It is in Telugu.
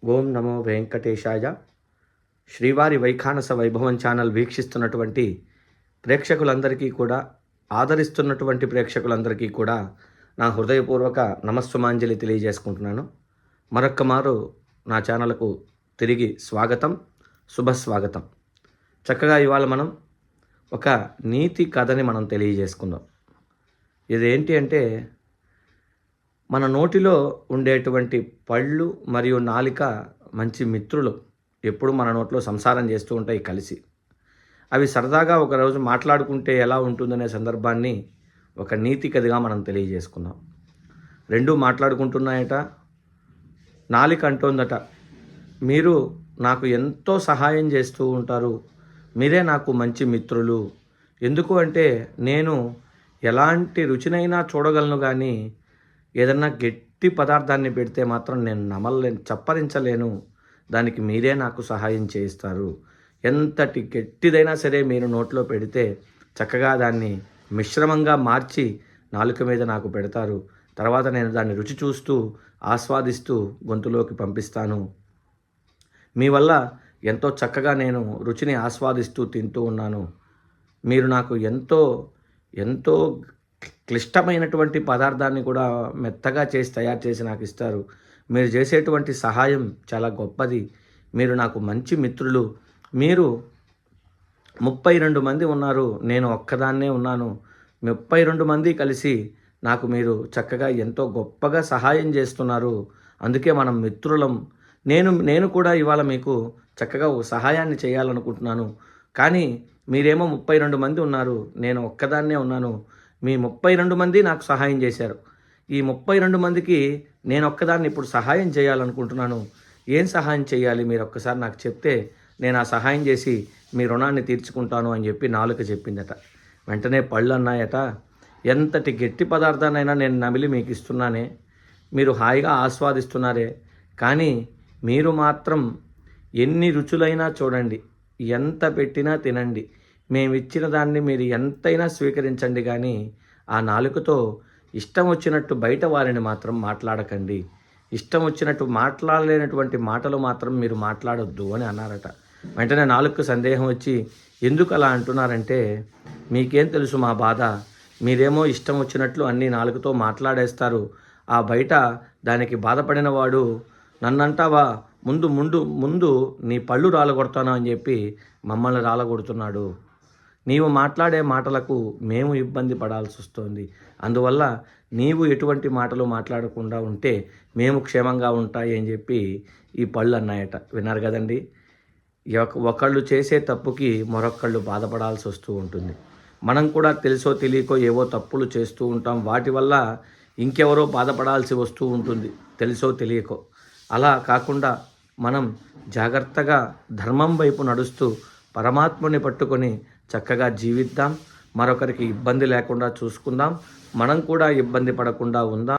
ఓం నమో వెంకటేశాయ. శ్రీవారి వైఖానస వైభవం ఛానల్ వీక్షిస్తున్నటువంటి ప్రేక్షకులందరికీ కూడా, ఆదరిస్తున్నటువంటి ప్రేక్షకులందరికీ కూడా నా హృదయపూర్వక నమస్సుమాంజలి తెలియజేసుకుంటున్నాను. మరొక్క మారు నా ఛానల్కు తిరిగి స్వాగతం, శుభస్వాగతం. చక్కగా ఇవాళ మనం ఒక నీతి కథని మనం తెలియజేసుకుందాం. ఇదేంటి అంటే, మన నోటిలో ఉండేటువంటి పళ్ళు మరియు నాలిక మంచి మిత్రులు. ఎప్పుడు మన నోట్లో సంసారం చేస్తూ ఉంటాయి కలిసి. అవి సరదాగా ఒకరోజు మాట్లాడుకుంటే ఎలా ఉంటుందనే సందర్భాన్ని ఒక నీతి కథగా మనం తెలియజేసుకుందాం. రెండూ మాట్లాడుకుంటున్నాయట. నాలిక అంటోందట, మీరు నాకు ఎంతో సహాయం చేస్తూ ఉంటారు, మీరే నాకు మంచి మిత్రులు. ఎందుకు అంటే, నేను ఎలాంటి రుచినైనా చూడగలను, కానీ ఏదన్నా గట్టి పదార్థాన్ని పెడితే మాత్రం నేను నమలలేను, చప్పరించలేను. దానికి మీరే నాకు సహాయం చేయిస్తారు. ఎంతటి గట్టిదైనా సరే మీరు నోట్లో పెడితే చక్కగా దాన్ని మిశ్రమంగా మార్చి నాలుక మీద నాకు పెడతారు. తర్వాత నేను దాన్ని రుచి చూస్తూ ఆస్వాదిస్తూ గొంతులోకి పంపిస్తాను. మీ వల్ల ఎంతో చక్కగా నేను రుచిని ఆస్వాదిస్తూ తింటూ ఉన్నాను. మీరు నాకు ఎంతో ఎంతో క్లిష్టమైనటువంటి పదార్థాన్ని కూడా మెత్తగా చేసి తయారు చేసి నాకు ఇస్తారు. మీరు చేసేటువంటి సహాయం చాలా గొప్పది. మీరు నాకు మంచి మిత్రులు. మీరు 32 మంది ఉన్నారు, నేను ఒక్కదాన్నే ఉన్నాను. 32 మంది కలిసి నాకు మీరు చక్కగా ఎంతో గొప్పగా సహాయం చేస్తున్నారు. అందుకే మనం మిత్రులం. నేను కూడా ఇవాళ మీకు చక్కగా సహాయాన్ని చేయాలనుకుంటున్నాను. కానీ మీరేమో 32 మంది ఉన్నారు, నేను ఒక్కదాన్నే ఉన్నాను. మీ 32 మంది నాకు సహాయం చేశారు. ఈ 32 మందికి నేను ఒక్కదాన్ని ఇప్పుడు సహాయం చేయాలనుకుంటున్నాను. ఏం సహాయం చేయాలి మీరు ఒక్కసారి నాకు చెప్తే నేను ఆ సహాయం చేసి మీ రుణాన్ని తీర్చుకుంటాను అని చెప్పి నాలుక చెప్పిందట. వెంటనే పళ్ళు అన్నాయట, ఎంతటి గట్టి పదార్థాన్నైనా నేను నమిలి మీకు ఇస్తున్నానే, మీరు హాయిగా ఆస్వాదిస్తున్నారే, కానీ మీరు మాత్రం ఎన్ని రుచులైనా చూడండి, ఎంత పెట్టినా తినండి, మేమిచ్చిన దాన్ని మీరు ఎంతైనా స్వీకరించండి, కానీ ఆ నాలుకతో ఇష్టం వచ్చినట్టు బయట వారిని మాత్రం మాట్లాడకండి. ఇష్టం వచ్చినట్టు మాట్లాడలేనటువంటి మాటలు మాత్రం మీరు మాట్లాడొద్దు అని అన్నారట. వెంటనే నాలుకకు సందేహం వచ్చి, ఎందుకు అలా అంటున్నారంటే, మీకేం తెలుసు మా బాధ, మీరేమో ఇష్టం వచ్చినట్లు అన్ని నాలుకతో మాట్లాడేస్తారు. ఆ బయట దానికి బాధపడిన వాడు నన్నంటావా, ముందు ముందు ముందు నీ పళ్ళు రాలగొడతాను అని చెప్పి మమ్మల్ని రాలగొడుతున్నాడు. నీవు మాట్లాడే మాటలకు మేము ఇబ్బంది పడాల్సి వస్తుంది. అందువల్ల నీవు ఎటువంటి మాటలు మాట్లాడకుండా ఉంటే మేము క్షేమంగా ఉంటాయి అని చెప్పి ఈ పళ్ళు అన్నాయట. విన్నారు కదండి, ఒకళ్ళు చేసే తప్పుకి మరొకళ్ళు బాధపడాల్సి వస్తూ ఉంటుంది. మనం కూడా తెలుసో తెలియకో ఏవో తప్పులు చేస్తూ ఉంటాం. వాటి వల్ల ఇంకెవరో బాధపడాల్సి వస్తూ ఉంటుంది, తెలుసో తెలియకో. అలా కాకుండా మనం జాగ్రత్తగా ధర్మం వైపు నడుస్తూ పరమాత్మని పట్టుకొని చక్కగా జీవిద్దాం. మరొకరికి ఇబ్బంది లేకుండా చూసుకుందాం. మనం కూడా ఇబ్బంది పడకుండా ఉందాం.